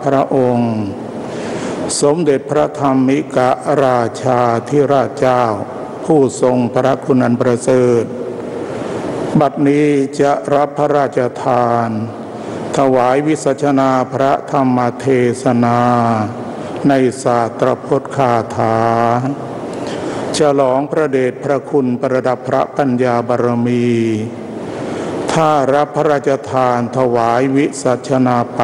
พระองค์สมเด็จพระธรรมิกราชาธิราชเจ้าผู้ทรงพระคุณอันประเสริฐบัดนี้จะรับพระราชทานถวายวิสัชนาพระธรรมเทศนาในศาสตรพจน์คาถาฉลองพระเดชพระคุณประดับพระปัญญาบารมีถ้ารับพระราชทานถวายวิสัชนาไป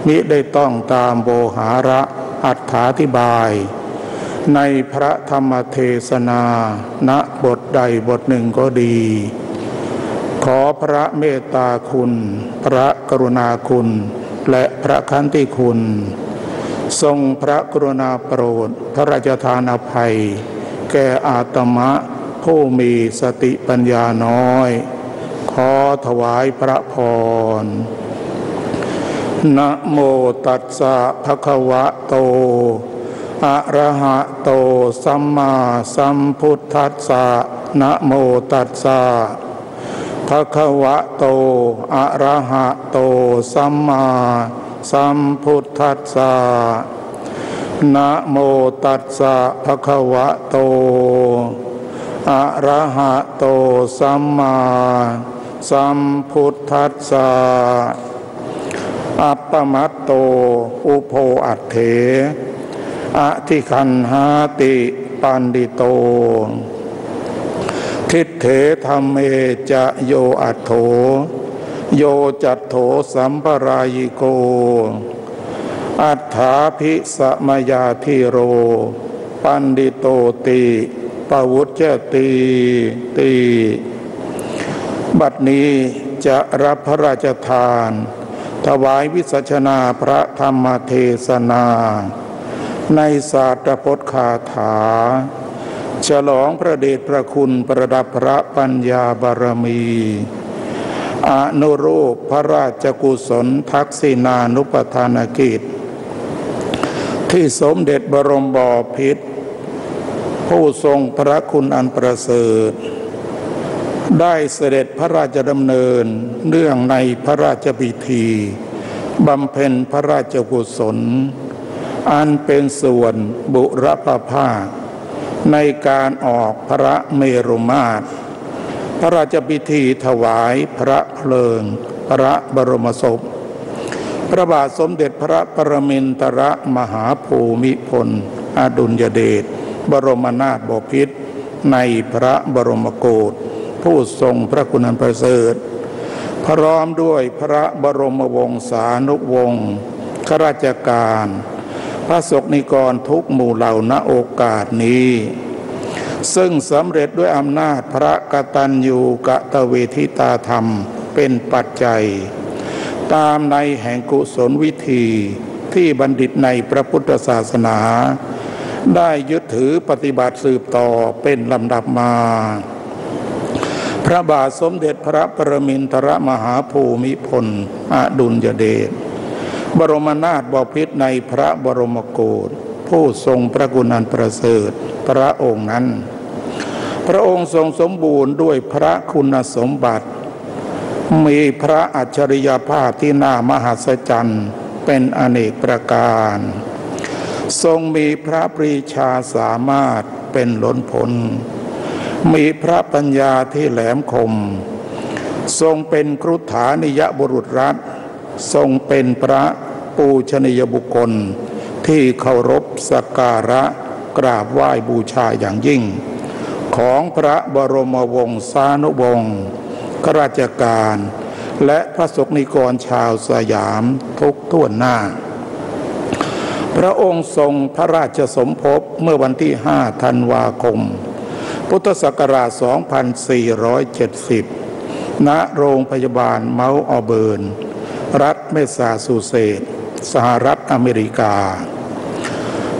มิได้ต้องตามโวหาระอรรถาธิบายในพระธรรมเทศนาณบทใดบทหนึ่งก็ดีขอพระเมตตาคุณพระกรุณาคุณและพระขันติคุณทรงพระกรุณาโปรดพระราชทานอภัยแก่อาตมะผู้มีสติปัญญาน้อยขอถวายพระพรนะโมตัสสะภะคะวะโตอะระหะโตสัมมาสัมพุทธัสสะนะโมตัสสะภะคะวะโตอะระหะโตสัมมาสัมพุทธัสสะนะโมตัสสะภะคะวะโตอะระหะโตสัมมาสัมพุทธัสสะอัปปมัตโตอุโภอัตเถอธิคันหาติปันดิโตทิฏเถธัมเมจะโยอัตโถโยจัตโถสัมปรายิโกอัฏฐาภิสมยาธิโรปันดิโตติปวุจจติบัดนี้จะรับพระราชทานถวายวิสัชนาพระธรรมเทศนาในศาสตรพจน์คาถาฉลองพระเดชพระคุณประดับพระปัญญาบารมีอนุรูปพระราชกุศลทักษิณานุปทานกิจที่สมเด็จบรมบพิตรผู้ทรงพระคุณอันประเสริฐได้เสด็จพระราชดำเนินเนื่องในพระราชพิธีบำเพ็ญพระราชกุศลอันเป็นส่วนบุรพภาคในการออกพระเมรุมาตรพระราชพิธีถวายพระเพลิงพระบรมศพพระบาทสมเด็จพระปรมินทรมหาภูมิพลอดุลยเดชบรมนาถบพิตรในพระบรมโกศผู้ทรงพระคุณอันประเสริฐพร้อมด้วยพระบรมวงศานุวงศ์ข้าราชการพระสงฆ์นิกรทุกหมู่เหล่าณโอกาสนี้ซึ่งสำเร็จด้วยอำนาจพระกตัญญูกตเวทิตาธรรมเป็นปัจจัยตามในแห่งกุศลวิธีที่บัณฑิตในพระพุทธศาสนาได้ยึดถือปฏิบัติสืบต่อเป็นลำดับมาพระบาทสมเด็จพระปรมินทรมหาภูมิพลอดุลยเดชบรมนาถบพิตรในพระบรมโกศผู้ทรงพระคุณอันประเสริฐพระองค์นั้นพระองค์ทรงสมบูรณ์ด้วยพระคุณสมบัติมีพระอัจฉริยภาพที่น่ามหัศจรรย์เป็นอเนกประการทรงมีพระปรีชาสามารถเป็นล้นพ้นมีพระปัญญาที่แหลมคมทรงเป็นครุฑานิยบุรุษรัตน์ทรงเป็นพระปูชนียบุคคลที่เคารพสักการะกราบไหว้บูชาอย่างยิ่งของพระบรมวงศานุวงศ์ข้าราชการและพระสงฆ์นิกรชาวสยามทุกทั่วหน้าพระองค์ทรงพระราชสมภพเมื่อวันที่5 ธันวาคมพุทธศักราช 2470 ณ โรงพยาบาลเมาท์ออเบิร์นรัฐเมสซาชูเซตส์สหรัฐอเมริกา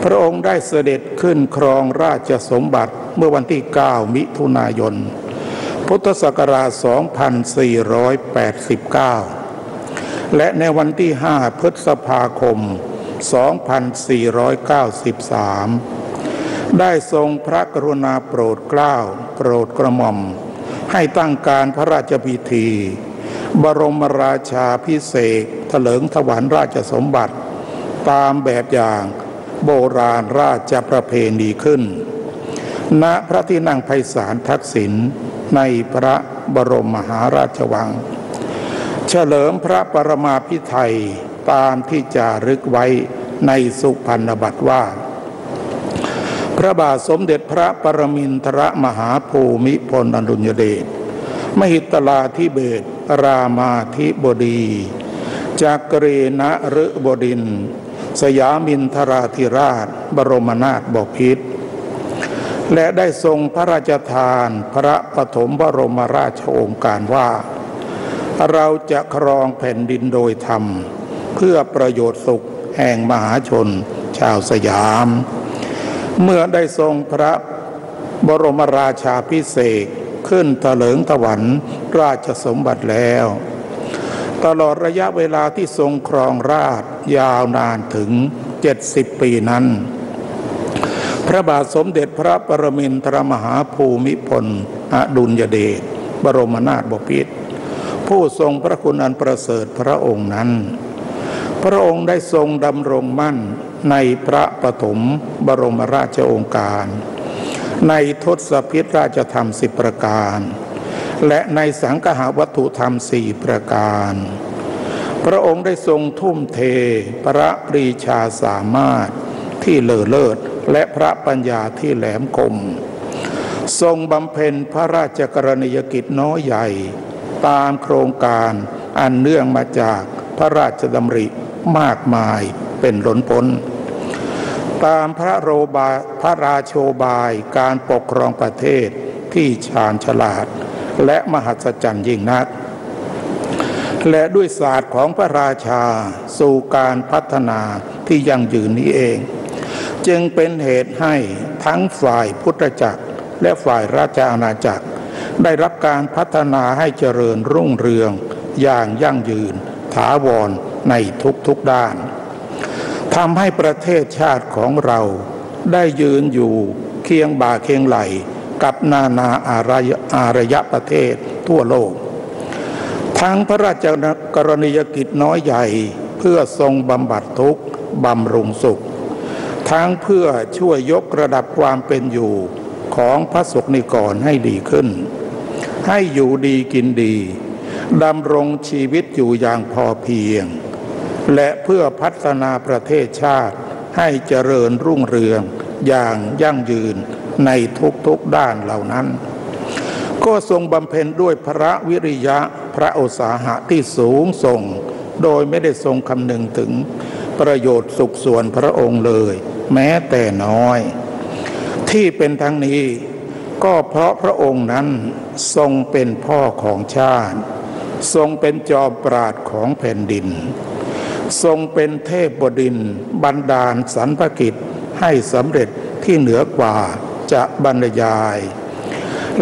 พระองค์ได้เสด็จขึ้นครองราชสมบัติเมื่อวันที่ 9 มิถุนายน พุทธศักราช 2489 และในวันที่ 5 พฤษภาคม 2493 ได้ทรงพระกรุณาโปรดเกล้าโปรดกระหม่อมให้ตั้งการพระราชพิธี บรมราชาภิเษกถลิงถวัลย์ราชสมบัติตามแบบอย่างโบราณราชประเพณีขึ้นณพระที่นั่งไพศาลทักษิณในพระบรมมหาราชวังเฉลิมพระปรมาภิไธยตามที่จารึกไว้ในสุพรรณบัตรว่าพระบาทสมเด็จพระปรมินทรมหาภูมิพลอดุลยเดชมหิตลาธิเบศรรามาธิบดีจักรีนฤบดินทร์สยามินทราธิราชบรมนาถบพิตรและได้ทรงพระราชทานพระปฐมบรมราชโองการว่าเราจะครองแผ่นดินโดยธรรมเพื่อประโยชน์สุขแห่งมหาชนชาวสยามเมื่อได้ทรงพระบรมราชาภิเษกขึ้นถลิงถวัลย์ราชสมบัติแล้วตลอดระยะเวลาที่ทรงครองราชยาวนานถึง70 ปีนั้นพระบาทสมเด็จพระปรมินทรมหาภูมิพลอดุลยเดชบรมนาถบพิตรผู้ทรงพระคุณอันประเสริฐพระองค์นั้นพระองค์ได้ทรงดำรงมั่นในพระปฐมบรมราชโองการในทศพิธราชธรรม10 ประการและในสังฆาวัตถุธรรม4 ประการพระองค์ได้ทรงทุ่มเทพระปรีชาสามารถที่เลอเลิศและพระปัญญาที่แหลมคมทรงบำเพ็ญพระราชกรณียกิจน้อยใหญ่ตามโครงการอันเนื่องมาจากพระราชดำริมากมายเป็นล้นพ้นตามพระราโชบายการปกครองประเทศที่ชาญฉลาดและมหัศจรรย์ยิ่งนักและด้วยศาสตร์ของพระราชาสู่การพัฒนาที่ยั่งยืนนี้เองจึงเป็นเหตุให้ทั้งฝ่ายพุทธจักรและฝ่ายราชอาณาจักรได้รับการพัฒนาให้เจริญรุ่งเรืองอย่างยั่งยืนถาวรในทุกด้านทำให้ประเทศชาติของเราได้ยืนอยู่เคียงบ่าเคียงไหลกับนานาอารยประเทศทั่วโลกทั้งพระราชกรณียกิจน้อยใหญ่เพื่อทรงบำบัดทุกข์บำรุงสุขทั้งเพื่อช่วยยกระดับความเป็นอยู่ของพระสงฆ์นิกรให้ดีขึ้นให้อยู่ดีกินดีดำรงชีวิตอยู่อย่างพอเพียงและเพื่อพัฒนาประเทศชาติให้เจริญรุ่งเรืองอย่างยั่งยืนในทุกด้านเหล่านั้นก็ทรงบำเพ็ญด้วยพระวิริยะพระอุตสาหะที่สูงส่งโดยไม่ได้ทรงคำนึงถึงประโยชน์สุขส่วนพระองค์เลยแม้แต่น้อยที่เป็นทั้งนี้ก็เพราะพระองค์นั้นทรงเป็นพ่อของชาติทรงเป็นจอมปราชญ์ของแผ่นดินทรงเป็นเทพบดินทร์บันดาลสรรพกิจให้สำเร็จที่เหนือกว่าจะบรรยาย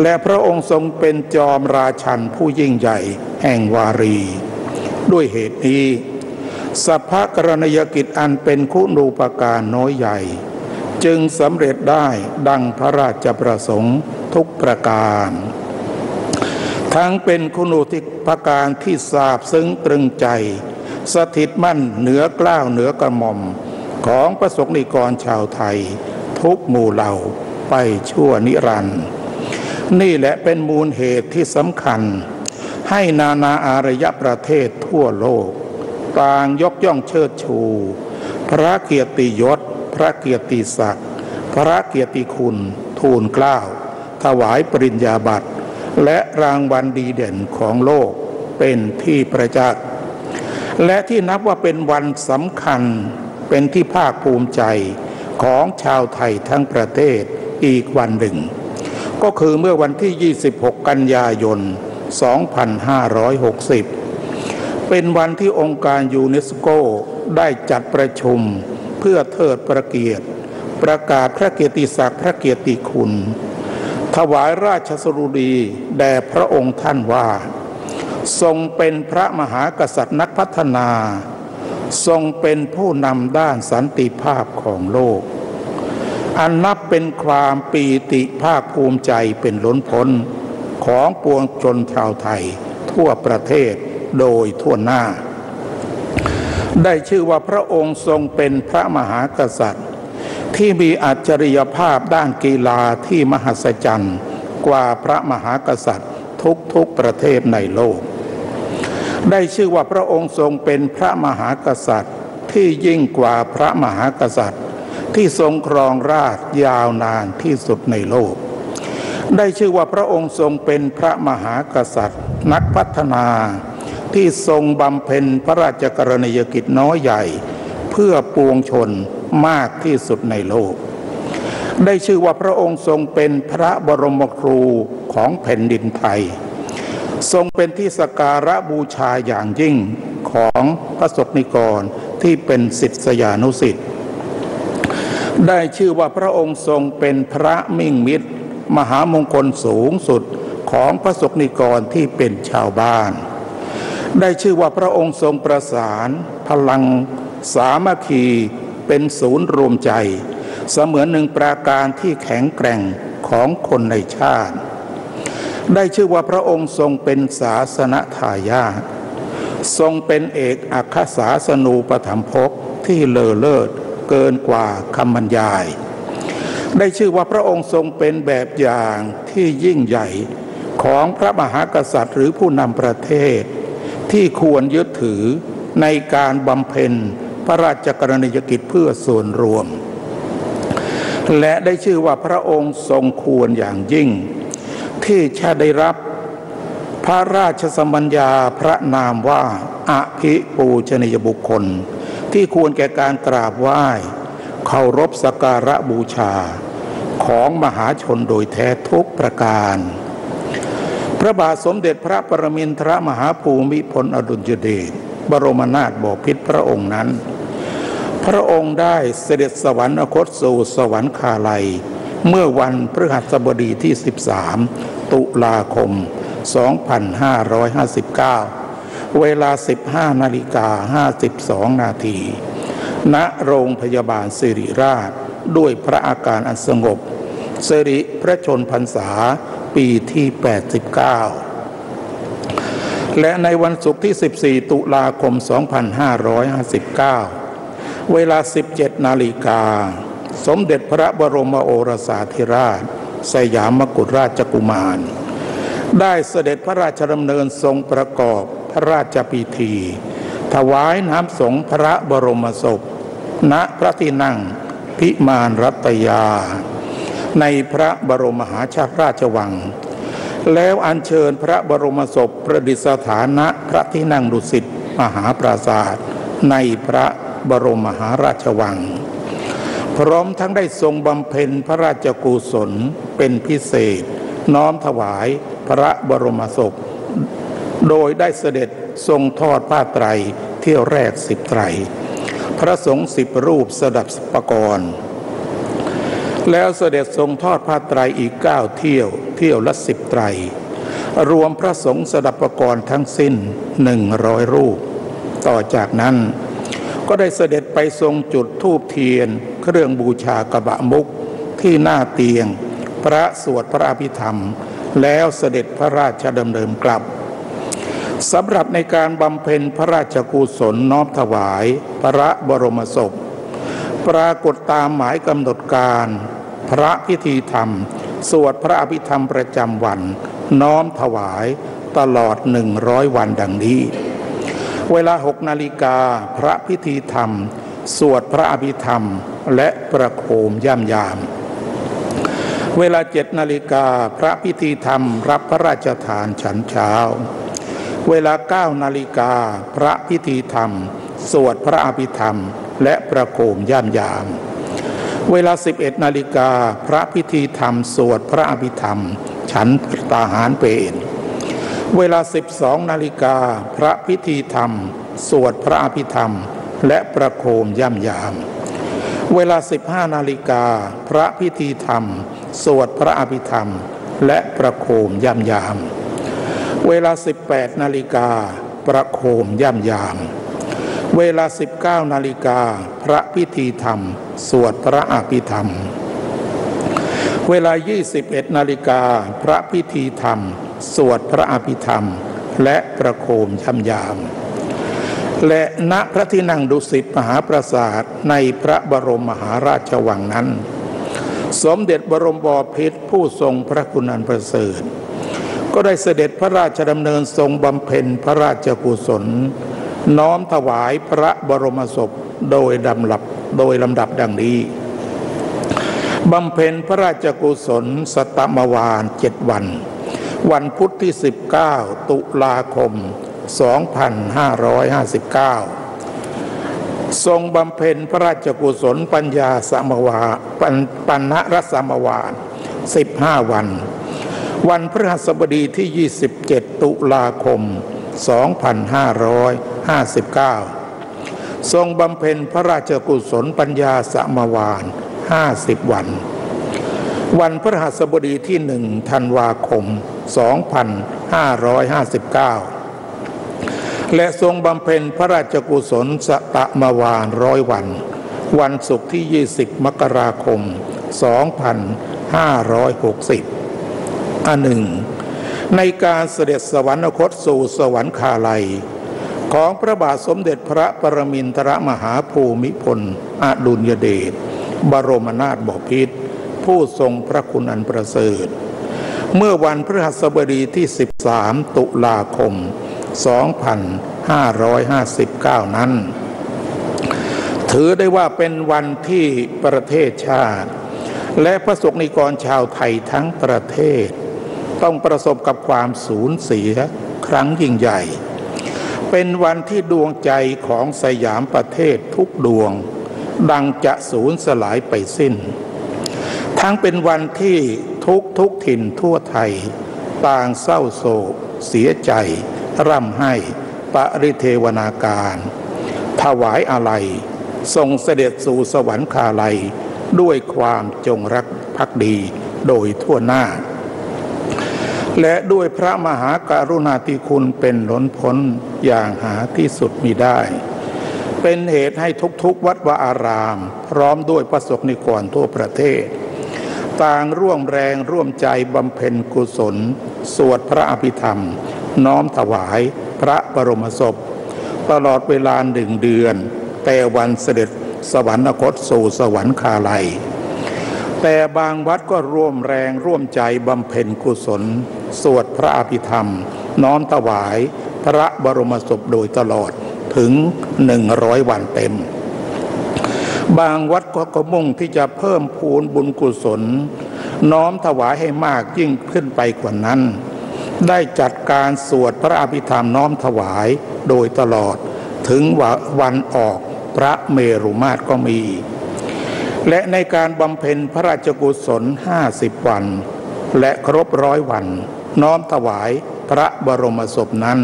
และพระองค์ทรงเป็นจอมราชันผู้ยิ่งใหญ่แห่งวารีด้วยเหตุนี้สัพพกรณียกิจอันเป็นคุณูปการน้อยใหญ่จึงสำเร็จได้ดังพระราชประสงค์ทุกประการทั้งเป็นคุณูปการที่ซาบซึ้งตรึงใจสถิตมั่นเหนือเกล้าเหนือกระหม่อมของพระสงฆ์นิกรชาวไทยทุกหมู่เหล่าไปชั่วนิรันดร์นี่แหละเป็นมูลเหตุที่สำคัญให้นานาอารยประเทศทั่วโลกต่างยกย่องเชิดชูพระเกียรติยศพระเกียรติศักดิ์พระเกียรติคุณทูลเกล้าถวายปริญญาบัตรและรางวัลดีเด่นของโลกเป็นที่ประจักษ์และที่นับว่าเป็นวันสำคัญเป็นที่ภาคภูมิใจของชาวไทยทั้งประเทศอีกวันหนึ่งก็คือเมื่อวันที่26 กันยายน 2560เป็นวันที่องค์การยูเนสโกได้จัดประชุมเพื่อเทิดพระเกียรติประกาศพระเกียรติศักดิ์พระเกียรติคุณถวายราชสดุดีแด่พระองค์ท่านว่าทรงเป็นพระมหากษัตริย์นักพัฒนาทรงเป็นผู้นำด้านสันติภาพของโลกอันนับเป็นความปีติภาคภูมิใจเป็นล้นพ้นของปวงชนชาวไทยทั่วประเทศ โดยทั่วหน้าได้ชื่อว่าพระองค์ทรงเป็นพระมหากษัตริย์ที่มีอัจฉริยภาพด้านกีฬาที่มหัศจรรย์กว่าพระมหากษัตริย์ทุกประเทศในโลกได้ชื่อว่าพระองค์ทรงเป็นพระมหากษัตริย์ที่ยิ่งกว่าพระมหากษัตริย์ที่ทรงครองราชย์ยาวนานที่สุดในโลกได้ชื่อว่าพระองค์ทรงเป็นพระมหากษัตริย์นักพัฒนาที่ทรงบำเพ็ญพระราชกรณียกิจน้อยใหญ่เพื่อปวงชนมากที่สุดในโลกได้ชื่อว่าพระองค์ทรงเป็นพระบรมครูของแผ่นดินไทยทรงเป็นที่สักการะบูชาอย่างยิ่งของพระสงฆ์นิกรที่เป็นศิษยานุศิษย์ได้ชื่อว่าพระองค์ทรงเป็นพระมิ่งมิตรมหามงคลสูงสุดของพระสงฆ์นิกรที่เป็นชาวบ้านได้ชื่อว่าพระองค์ทรงประสานพลังสามัคคีเป็นศูนย์รวมใจเสมือนหนึ่งปราการที่แข็งแกร่งของคนในชาติได้ชื่อว่าพระองค์ทรงเป็นศาสนทายาททรงเป็นเอกอัครศาสนูปถัมภกที่เลอเลิศเกินกว่าคำบรรยายได้ชื่อว่าพระองค์ทรงเป็นแบบอย่างที่ยิ่งใหญ่ของพระมหากษัตริย์หรือผู้นำประเทศที่ควรยึดถือในการบำเพ็ญพระราชกรณียกิจเพื่อส่วนรวมและได้ชื่อว่าพระองค์ทรงควรอย่างยิ่งที่จะได้รับพระราชสมัญญาพระนามว่าอภิปูชนียบุคคลที่ควรแก่การกราบไหว้เคารพสักการะบูชาของมหาชนโดยแท้ทุกประการพระบาทสมเด็จพระปรมินทรมหาภูมิพลอดุลยเดชบรมนาถบพิตรพระองค์นั้นพระองค์ได้เสด็จสวรรคตสู่สวรรคาลัยเมื่อวันพฤหัสบดีที่13ตุลาคม2559เวลา 15:52 นาทีณโรงพยาบาลศิริราชด้วยพระอาการอันสงบสิริพระชนพรรษาปีที่89และในวันศุกร์ที่14ตุลาคม2559เวลา 17 นาฬิกาสมเด็จพระบรมโอรสาธิราชสยามกุฎราชกุมารได้เสด็จพระราชดำเนินทรงประกอบพระราชพิธีถวายน้ำสงฆ์พระบรมศพณพระที่นั่งพิมานรัตยาในพระบรมมหาราชวังแล้วอัญเชิญพระบรมศพประดิษฐานณพระที่นั่งดุสิตมหาปราสาทในพระบรมมหาราชวังพร้อมทั้งได้ทรงบำเพ็ญพระราชกุศลเป็นพิเศษน้อมถวายพระบรมศพโดยได้เสด็จทรงทอดผ้าไตรเที่ยวแรก10 ไตรพระสงฆ์10 รูปสดับปกรณ์แล้วเสด็จทรงทอดผ้าไตรอีก9 เที่ยวละ10 ไตรรวมพระสงฆ์สดับปกรณ์ทั้งสิ้น100 รูปต่อจากนั้นก็ได้เสด็จไปทรงจุดธูปเทียนเครื่องบูชากบะมุกที่หน้าเตียงพระสวดพระอภิธรรมแล้วเสด็จพระราชดำเนินกลับสำหรับในการบำเพ็ญพระราชกุศลน้อมถวายพระบรมศพปรากฏตามหมายกำหนดการพระพิธีธรรมสวดพระอภิธรรมประจำวันน้อมถวายตลอด100 วันดังนี้เวลา 6 นาฬิกาพระพิธีธรรมสวดพระอภิธรรมและประโคมย่ำยามเวลา 7 นาฬิกาพระพิธีธรรมรับพระราชทานฉันเช้าเวลา 9 นาฬิกาพระพิธีธรรมสวดพระอภิธรรมและประโคมย่ำยามเวลา 11 นาฬิกาพระพิธีธรรมสวดพระอภิธรรมฉันตาหารเพลเวลา 12 นาฬิกาพระพิธีธรรมสวดพระอภิธรรมและประโคมย่ำยามเวลา 15 นาฬิกาพระพิธีธรรมสวดพระอภิธรรมและประโคมย่ำยามเวลา 18 นาฬิกาประโคมย่ำยามเวลา 19 นาฬิกาพระพิธีธรรมสวดพระอภิธรรมเวลา 21 นาฬิกาพระพิธีธรรมสวดพระอภิธรรม และประโคมย่ำยามและณพระที่นั่งดุสิตมหาปราสาทในพระบรมมหาราชวังนั้นสมเด็จบรมบพิตรผู้ทรงพระคุณอันประเสริฐก็ได้เสด็จพระราชดำเนินทรงบำเพ็ญพระราชกุศลน้อมถวายพระบรมศพโดยลำดับดังนี้บำเพ็ญพระราชกุศลสตมวาล7 วันวันพุธที่19 ตุลาคม 2559ทรงบำเพ็ญพระราชกุศลปัญญาสมวาปัณรสมวาล15 วันวันพฤหัสบดีที่27 ตุลาคม 2559ทรงบำเพ็ญพระราชกุศลปัญญาสมวาล50 วันวันพฤหัสบดีที่1 ธันวาคม 2559และทรงบำเพ็ญพระราชกุศลสตมวาล100 วันวันศุกร์ที่20 มกราคม 2560อันหนึ่งในการเสด็จสวรรคตสู่สวรรคาลัยของพระบาทสมเด็จพระปรมินทรมหาภูมิพลอดุลยเดชบรมนาถบพิตรผู้ทรงพระคุณอันประเสริฐเมื่อวันพฤหัสบดีที่13 ตุลาคม 2559นั้นถือได้ว่าเป็นวันที่ประเทศชาติและพระสงฆ์นิกรชาวไทยทั้งประเทศต้องประสบกับความสูญเสียครั้งยิ่งใหญ่เป็นวันที่ดวงใจของสยามประเทศทุกดวงดังจะสูญสลายไปสิ้นทั้งเป็นวันที่ทุกถิ่นทั่วไทยต่างเศร้าโศกเสียใจร่ำไห้ปริเทวนาการถวายอาลัยทรงเสด็จสู่สวรรคาลัยด้วยความจงรักภักดีโดยทั่วหน้าและด้วยพระมหากรุณาธิคุณเป็นล้นพ้นอย่างหาที่สุดมิได้เป็นเหตุให้ทุกวัดวาอารามพร้อมด้วยพระสงฆ์นิกรทั่วประเทศต่างร่วมแรงร่วมใจบำเพ็ญกุศลสวดพระอภิธรรมน้อมถวายพระบรมศพตลอดเวลา1 เดือนแต่วันเสด็จสวรรคตสู่สวรรคาลัยแต่บางวัดก็ร่วมแรงร่วมใจบำเพ็ญกุศลสวดพระอภิธรรมน้อมถวายพระบรมศพโดยตลอดถึง100 วันเต็มบางวัดก็มุ่งที่จะเพิ่มพูนบุญกุศลน้อมถวายให้มากยิ่งขึ้นไปกว่านั้นได้จัดการสวดพระอภิธรรมน้อมถวายโดยตลอดถึงวันออกพระเมรุมาตรก็มีและในการบำเพ็ญพระราชกุศล50 วันและครบ100 วันน้อมถวายพระบรมศพนั้น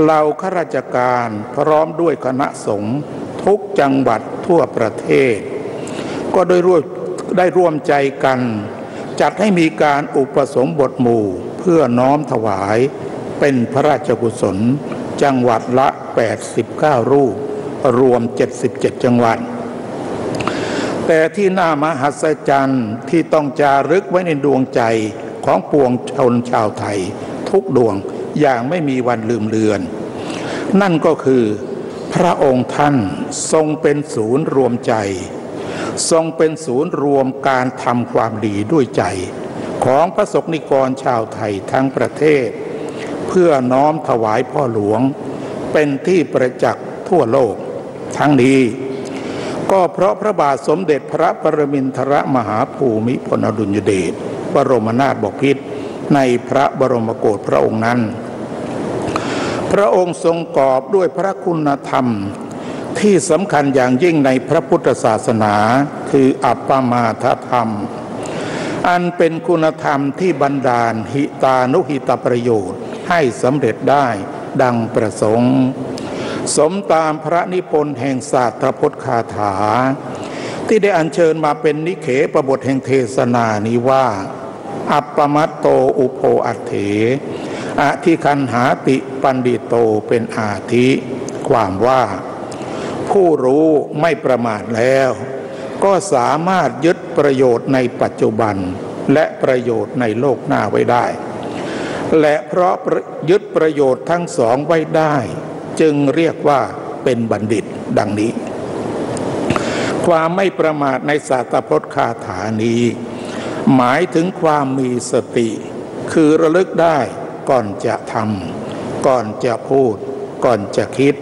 เหล่าข้าราชการพร้อมด้วยคณะสงฆ์ทุกจังหวัดทั่วประเทศก็ได้ร่วมใจกันจัดให้มีการอุปสมบทหมู่เพื่อน้อมถวายเป็นพระราชกุศลจังหวัดละ89 รูปรวม77 จังหวัดแต่ที่น่ามหัศจรรย์ที่ต้องจารึกไว้ในดวงใจของปวงชนชาวไทยทุกดวงอย่างไม่มีวันลืมเลือนนั่นก็คือพระองค์ท่านทรงเป็นศูนย์รวมใจทรงเป็นศูนย์รวมการทำความดีด้วยใจของพระสงฆ์นิกรชาวไทยทั้งประเทศเพื่อน้อมถวายพ่อหลวงเป็นที่ประจักษ์ทั่วโลกทั้งนี้ก็เพราะพระบาทสมเด็จพระปรมินทรมหาภูมิพลอดุลยเดชบรมนาถบพิตรในพระบรมโกศพระองค์นั้นพระองค์ทรงกอบด้วยพระคุณธรรมที่สำคัญอย่างยิ่งในพระพุทธศาสนาคืออัปปมาทธรรมอันเป็นคุณธรรมที่บันดาลหิตานุหิตประโยชน์ให้สำเร็จได้ดังประสงค์สมตามพระนิพนธ์แห่งศาสตรพจน์คาถาที่ได้อัญเชิญมาเป็นนิเขปบทแห่งเทศนานี้ว่าอัปปมัตโตอุโภอัตเถอธิคันหาติปันดิโตเป็นอาทิความว่าผู้รู้ไม่ประมาทแล้วก็สามารถยึดประโยชน์ในปัจจุบันและประโยชน์ในโลกหน้าไว้ได้ และเพราะยึดประโยชน์ทั้งสองไว้ได้จึงเรียกว่าเป็นบัณฑิตดังนี้ความไม่ประมาทในศาสตรพจน์คาถานี้หมายถึงความมีสติคือระลึกได้ก่อนจะทำก่อนจะพูดก่อนจะคิด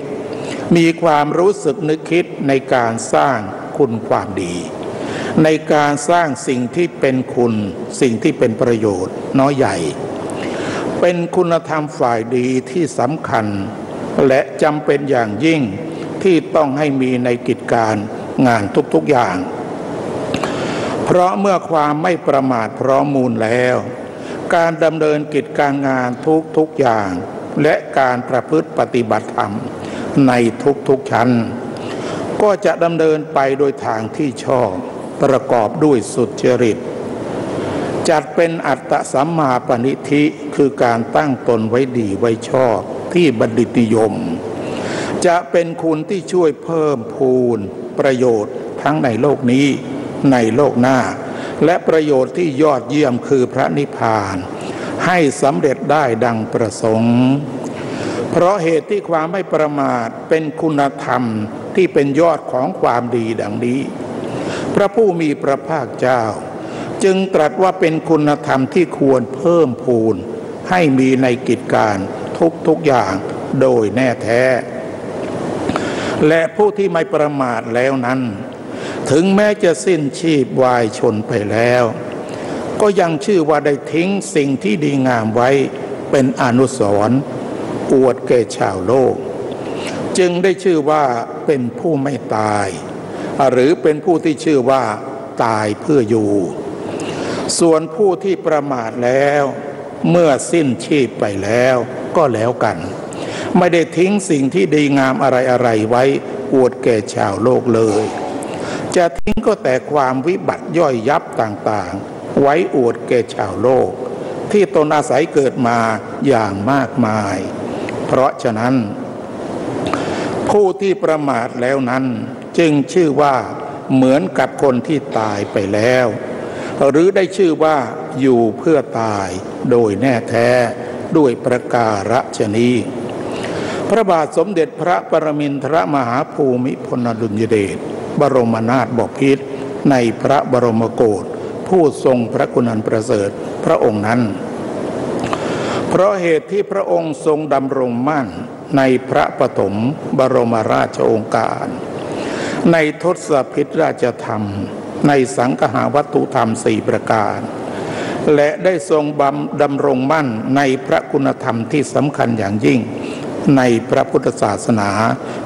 มีความรู้สึกนึกคิดในการสร้างคุณความดีในการสร้างสิ่งที่เป็นคุณสิ่งที่เป็นประโยชน์น้อยใหญ่เป็นคุณธรรมฝ่ายดีที่สำคัญและจำเป็นอย่างยิ่งที่ต้องให้มีในกิจการงานทุกๆอย่างเพราะเมื่อความไม่ประมาทพร้อมมูลแล้วการดำเนินกิจการงานทุกอย่างและการประพฤติปฏิบัติธรรมในทุกชั้นก็จะดำเนินไปโดยทางที่ชอบประกอบด้วยสุจริตจัดเป็นอัตตสัมมาปณิธิคือการตั้งตนไว้ดีไว้ชอบที่บัณฑิตนิยมจะเป็นคุณที่ช่วยเพิ่มพูนประโยชน์ทั้งในโลกนี้ในโลกหน้าและประโยชน์ที่ยอดเยี่ยมคือพระนิพพานให้สำเร็จได้ดังประสงค์เพราะเหตุที่ความไม่ประมาทเป็นคุณธรรมที่เป็นยอดของความดีดังนี้พระผู้มีพระภาคเจ้าจึงตรัสว่าเป็นคุณธรรมที่ควรเพิ่มพูนให้มีในกิจการทุกอย่างโดยแน่แท้และผู้ที่ไม่ประมาทแล้วนั้นถึงแม้จะสิ้นชีพวายชนไปแล้วก็ยังชื่อว่าได้ทิ้งสิ่งที่ดีงามไว้เป็นอนุสรณ์อวดแก่ชาวโลกจึงได้ชื่อว่าเป็นผู้ไม่ตายหรือเป็นผู้ที่ชื่อว่าตายเพื่ออยู่ส่วนผู้ที่ประมาทแล้วเมื่อสิ้นชีพไปแล้วก็แล้วกันไม่ได้ทิ้งสิ่งที่ดีงามอะไรไว้อวดแก่ชาวโลกเลยจะทิ้งก็แต่ความวิบัติย่อยยับต่างๆไว้อวดแก่ชาวโลกที่ตนอาศัยเกิดมาอย่างมากมายเพราะฉะนั้นผู้ที่ประมาทแล้วนั้นจึงชื่อว่าเหมือนกับคนที่ตายไปแล้วหรือได้ชื่อว่าอยู่เพื่อตายโดยแน่แท้ด้วยประการฉะนี้พระบาทสมเด็จพระปรมินทรมหาภูมิพลอดุลยเดชบรมนาถบพิตรในพระบรมโกศผู้ทรงพระคุณอันประเสริฐพระองค์นั้นเพราะเหตุที่พระองค์ทรงดำรงมั่นในพระปฐมบรมราชโองการในทศพิธราชธรรมในสังฆาวัตถุธรรม4ประการและได้ทรงดำรงมั่นในพระคุณธรรมที่สำคัญอย่างยิ่งในพระพุทธศาสนา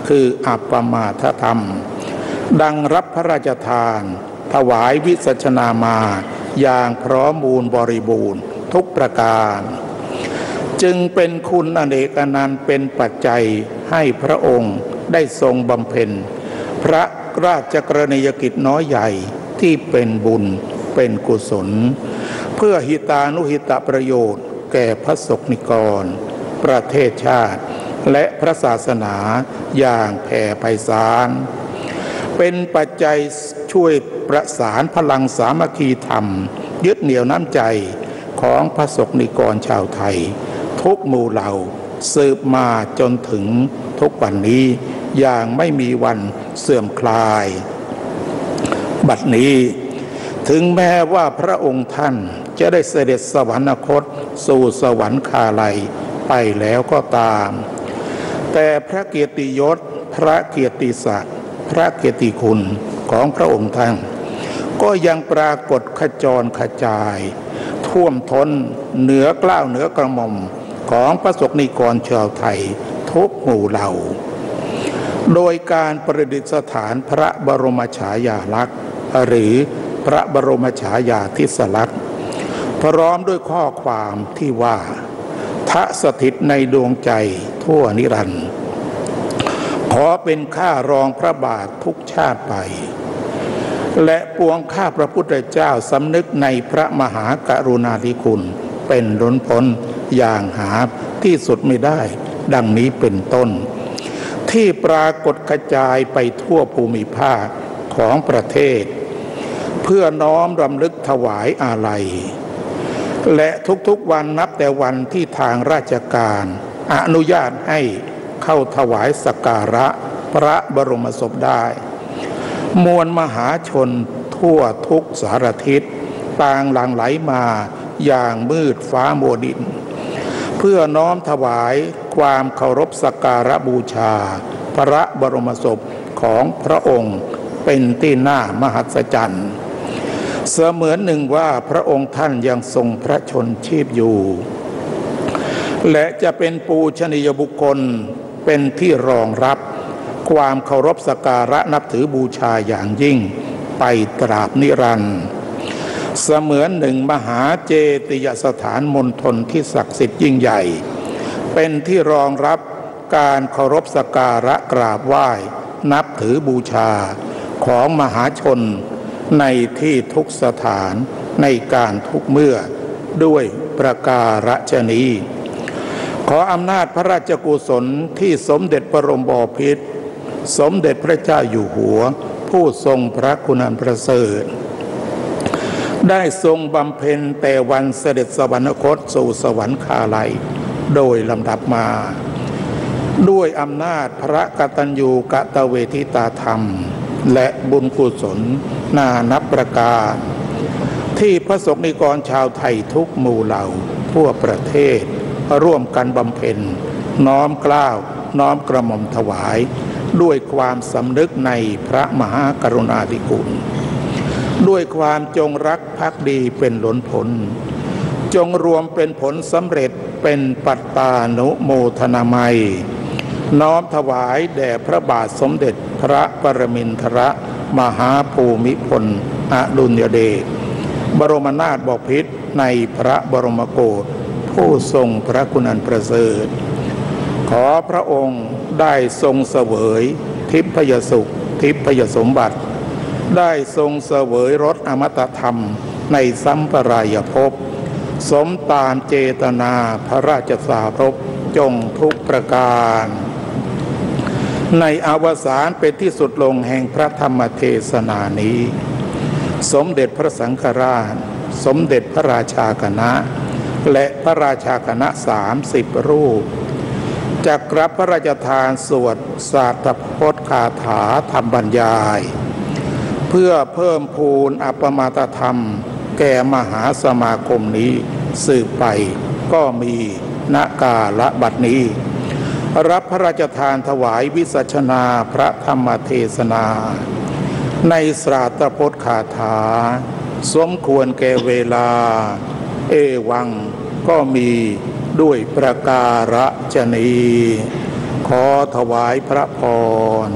คืออัปปมาทธรรมดังรับพระราชทานถวายวิสัชนามาอย่างพร้อมมูลบริบูรณ์ทุกประการจึงเป็นคุณอเนกอนันต์เป็นปัจจัยให้พระองค์ได้ทรงบำเพ็ญพระราชกรณียกิจน้อยใหญ่ที่เป็นบุญเป็นกุศลเพื่อหิตานุหิตประโยชน์แก่พระสงฆ์นิกรประเทศชาติและพระศาสนาอย่างแผ่ไพศาลเป็นปัจจัยช่วยประสานพลังสามัคคีธรรมยึดเหนี่ยวน้ำใจของพระสงฆ์นิกรชาวไทยทุกหมู่เหล่าสืบมาจนถึงทุกวันนี้อย่างไม่มีวันเสื่อมคลายบัดนี้ถึงแม้ว่าพระองค์ท่านจะได้เสด็จสวรรคตสู่สวรรคาลัยไปแล้วก็ตามแต่พระเกียรติยศพระเกียรติศักดิ์พระเกียรติคุณของพระองค์ท่านก็ยังปรากฏขจรขจายท่วมท้นเหนือเกล้าเหนือกระหม่อมของพระสงฆ์นิกรชาวไทยทุกหมู่เหล่าโดยการประดิษฐานพระบรมฉายาลักษณ์หรือพระบรมฉายาธิสลักษณ์พร้อมด้วยข้อความที่ว่าทะสถิตในดวงใจทั่วนิรันดร์ขอเป็นข้ารองพระบาททุกชาติไปและปวงข้าพระพุทธเจ้าสำนึกในพระมหากรุณาธิคุณเป็นล้นพ้นอย่างหาที่สุดไม่ได้ดังนี้เป็นต้นที่ปรากฏกระจายไปทั่วภูมิภาคของประเทศเพื่อน้อมรำลึกถวายอาลัย และทุกๆวันนับแต่วันที่ทางราชการอนุญาตให้เข้าถวายสักการะพระบรมศพได้มวลมหาชนทั่วทุกสารทิศต่างหลั่งไหลมาอย่างมืดฟ้ามัวดินเพื่อน้อมถวายความเคารพสักการะบูชาพระบรมศพของพระองค์เป็นที่น่ามหัศจรรย์เสมือนหนึ่งว่าพระองค์ท่านยังทรงพระชนชีพอยู่และจะเป็นปูชนียบุคคลเป็นที่รองรับความเคารพสักการะนับถือบูชาอย่างยิ่งไปตราบนิรันดร์เสมือนหนึ่งมหาเจติยสถานมณฑลที่ศักดิ์สิทธิ์ยิ่งใหญ่เป็นที่รองรับการเคารพสักการะกราบไหว้นับถือบูชาของมหาชนในที่ทุกสถานในการทุกเมื่อด้วยประการฉนี้ขออำนาจพระราชกุศลที่สมเด็จบรมบพิตรสมเด็จพระเจ้าอยู่หัวผู้ทรงพระคุณอันประเสริฐได้ทรงบำเพ็ญแต่วันเสด็จสวรรคตสู่สวรรคาลัยโดยลำดับมาด้วยอำนาจพระกตัญญูกตเวทิตาธรรมและบุญกุศลนานับประการที่พระสงฆ์นิกรชาวไทยทุกหมู่เหล่าทั่วประเทศร่วมกันบำเพ็ญน้อมเกล้าน้อมกระหม่อมถวายด้วยความสำนึกในพระมหากรุณาธิคุณด้วยความจงรักภักดีเป็นล้นพ้นจงรวมเป็นผลสำเร็จเป็นปัตตานุโมทนามัยน้อมถวายแด่พระบาทสมเด็จพระปรมินทรมหาภูมิพลอดุลยเดชบรมนาถบพิตรในพระบรมโกศผู้ทรงพระคุณอันประเสริฐขอพระองค์ได้ทรงเสวยทิพยสุขทิพยสมบัติได้ทรงเสวยรสอมตะธรรมในสัมปรายภพสมตามเจตนาพระราชสารพจงทุกประการในอวสานเป็นที่สุดลงแห่งพระธรรมเทศนานี้สมเด็จพระสังฆราชสมเด็จพระราชาคณะและพระราชาคณะ30 รูปจักรับพระราชทานสวดสาธพจน์คาถาธรรมบรรยายเพื่อเพิ่มพูนอัปมาตธรรมแก่มหาสมาคมนี้สืบไปก็มีณกาลบัดนี้รับพระราชทานถวายวิสัชนาพระธรรมเทศนาในสาธพจน์คาถาสมควรแก่เวลาเอวังก็มีด้วยประการฉนี้ขอถวายพระพร